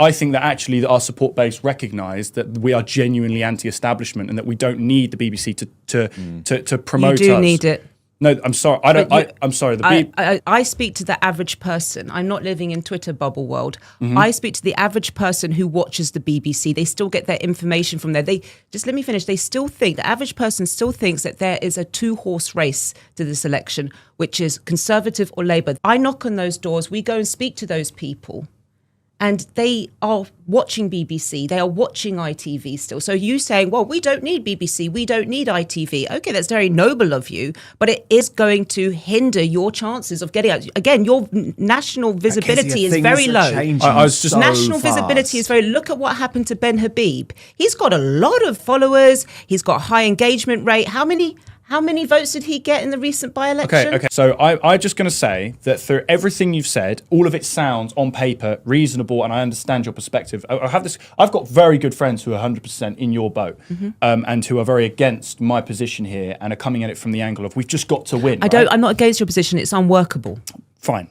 I think that actually our support base recognise that we are genuinely anti-establishment and that we don't need the BBC to promote us. You do need it. No, I'm sorry. I'm sorry. I speak to the average person. I'm not living in Twitter bubble world. Mm-hmm. I speak to the average person who watches the BBC. They still get their information from there. Let me finish. They still think, the average person still thinks that there is a 2-horse race to this election, which is Conservative or Labour. I knock on those doors. We go and speak to those people. And they are watching BBC, they are watching ITV still. So you saying, well, we don't need BBC, we don't need ITV. Okay, that's very noble of you, but it is going to hinder your chances of getting out. Again, your national visibility is very low. National visibility is very, look at what happened to Ben Habib. He's got a lot of followers, he's got a high engagement rate. How many votes did he get in the recent by-election? Okay. So I'm just going to say that through everything you've said, all of it sounds on paper reasonable, and I understand your perspective. I've got very good friends who are 100% in your boat, and who are very against my position here and are coming at it from the angle of we've just got to win. I'm not against your position. It's unworkable. Fine.